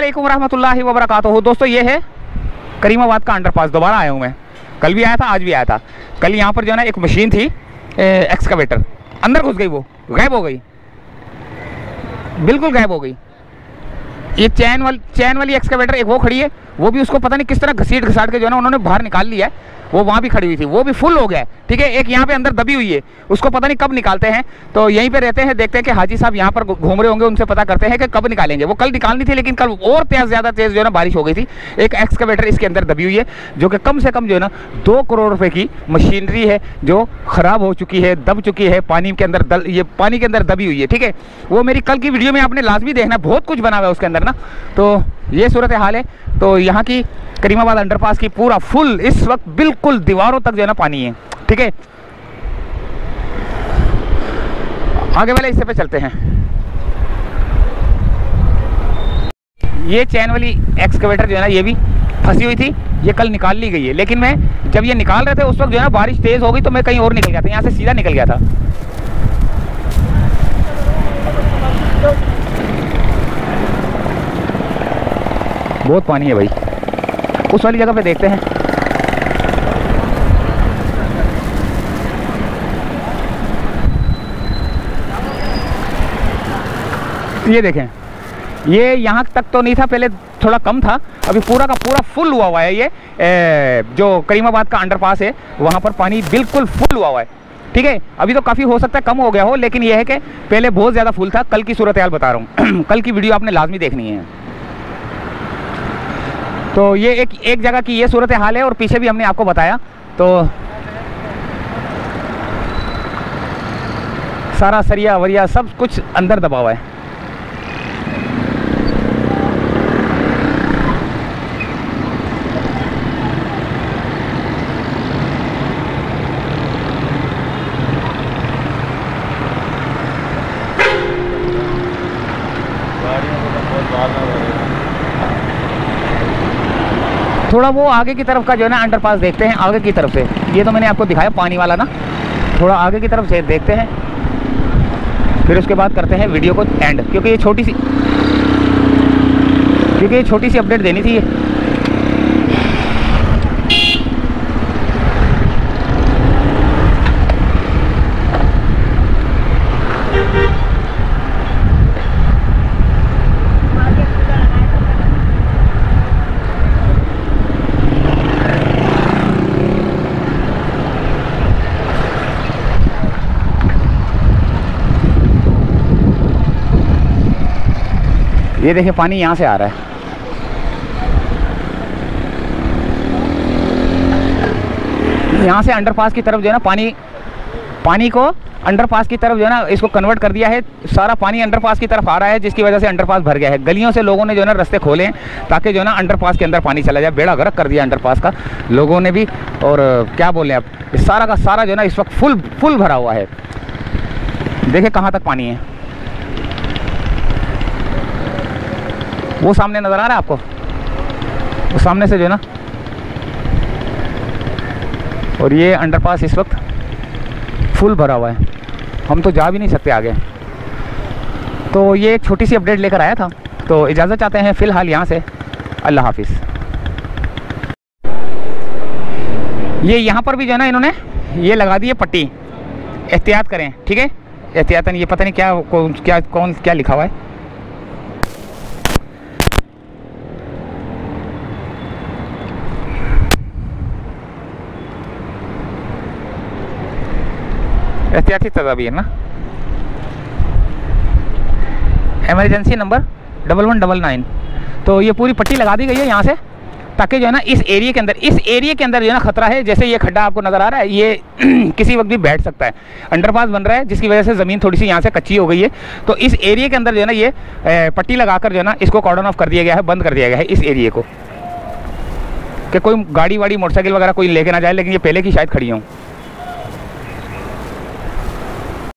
अस्सलामुअलैकुम रहमतुल्लाहि व बरकातुहू। दोस्तों ये है करीमाबाद का अंडरपास। दोबारा आया हूँ मैं, कल भी आया था, आज भी आया था। कल यहाँ पर जो है ना एक मशीन थी एक्सकवेटर, अंदर घुस गई, वो गायब हो गई, बिल्कुल गायब हो गई। ये चैन वाली एक्सकवेटर एक वो खड़ी है, वो भी उसको पता नहीं किस तरह घसीट घसाट के जो है ना उन्होंने बाहर निकाल लिया है। वो वहाँ भी खड़ी हुई थी, वो भी फुल हो गया है। ठीक है, एक यहाँ पे अंदर दबी हुई है, उसको पता नहीं कब निकालते हैं। तो यहीं पे रहते हैं, देखते हैं कि हाजी साहब यहाँ पर घूम रहे होंगे, उनसे पता करते हैं कि कब निकालेंगे। वो कल निकालनी थी, लेकिन कल और ज़्यादा तेज़ जो है ना बारिश हो गई थी। एक एक्सकवेटर इसके अंदर दबी हुई है, जो कि कम से कम जो है ना 2 करोड़ रुपए की मशीनरी है, जो ख़राब हो चुकी है, दब चुकी है, पानी के अंदर ये पानी के अंदर दबी हुई है। ठीक है, वो मेरी कल की वीडियो में आपने लाजमी देखना, बहुत कुछ बना हुआ है उसके अंदर ना। तो ये सूरत हाल है। तो यहाँ की करीमाबाद अंडरपास की पूरा फुल इस वक्त बिल्कुल दीवारों तक जो है ना पानी है। ठीक है, आगे वाले हिस्से पे चलते हैं। ये चैन वाली एक्सकवेटर जो है ना ये भी फंसी हुई थी, ये कल निकाल ली गई है। लेकिन मैं जब ये निकाल रहे थे उस वक्त जो है ना बारिश तेज हो गई, तो मैं कहीं और निकल गया था, यहाँ से सीधा निकल गया था। बहुत पानी है भाई, उस वाली जगह पे देखते हैं। ये देखें, ये यहाँ तक तो नहीं था, पहले थोड़ा कम था, अभी पूरा का पूरा फुल हुआ हुआ है। ये जो करीमाबाद का अंडरपास है वहाँ पर पानी बिल्कुल फुल हुआ हुआ है। ठीक है, अभी तो काफ़ी हो सकता है कम हो गया हो, लेकिन यह है कि पहले बहुत ज़्यादा फुल था। कल की सूरत हाल बता रहा हूँ कल की वीडियो आपने लाजमी देखनी है। तो ये एक जगह की ये सूरत हाल है, और पीछे भी हमने आपको बताया। तो सारा सरिया वरिया सब कुछ अंदर दबा हुआ है। थोड़ा वो आगे की तरफ का जो है ना अंडरपास देखते हैं, आगे की तरफ से। ये तो मैंने आपको दिखाया पानी वाला ना, थोड़ा आगे की तरफ से देखते हैं, फिर उसके बाद करते हैं वीडियो को एंड, क्योंकि ये छोटी सी अपडेट देनी थी। ये देखिए पानी यहाँ से आ रहा है, यहाँ से अंडरपास की तरफ जो है ना पानी को अंडरपास की तरफ जो है ना इसको कन्वर्ट कर दिया है। सारा पानी अंडरपास की तरफ आ रहा है, जिसकी वजह से अंडरपास भर गया है। गलियों से लोगों ने जो है ना रास्ते खोले हैं ताकि जो है ना अंडरपास के अंदर पानी चला जाए। बेड़ा गर्क कर दिया अंडरपास का लोगों ने भी। और क्या बोलें अब, सारा का सारा जो है ना इस वक्त फुल भरा हुआ है। देखिए कहाँ तक पानी है, वो सामने नज़र आ रहा है आपको, वो सामने से जो है ना। और ये अंडरपास इस वक्त फुल भरा हुआ है, हम तो जा भी नहीं सकते आगे। तो ये एक छोटी सी अपडेट लेकर आया था, तो इजाज़त चाहते हैं फ़िलहाल यहाँ से। अल्लाह हाफिज़। ये यहाँ पर भी जो है ना इन्होंने ये लगा दी है पट्टी, एहतियात करें। ठीक है, एहतियातन। ये पता नहीं क्या लिखा हुआ है। एहतियाती तदाबीर ना, इमरजेंसी नंबर 1199। तो ये पूरी पट्टी लगा दी गई है यहाँ से, ताकि जो है ना इस एरिया के अंदर जो है ना खतरा है। जैसे ये खड्डा आपको नज़र आ रहा है, ये किसी वक्त भी बैठ सकता है। अंडरपास बन रहा है, जिसकी वजह से ज़मीन थोड़ी सी यहाँ से कच्ची हो गई है। तो इस एरिया के अंदर जो है ना ये पट्टी लगाकर जो है ना इसको कॉर्डन ऑफ कर दिया गया है, बंद कर दिया गया है इस एरिया को, कि कोई गाड़ी वाड़ी मोटरसाइकिल वगैरह कोई लेके ना जाए। लेकिन ये पहले की शायद खड़ी हों।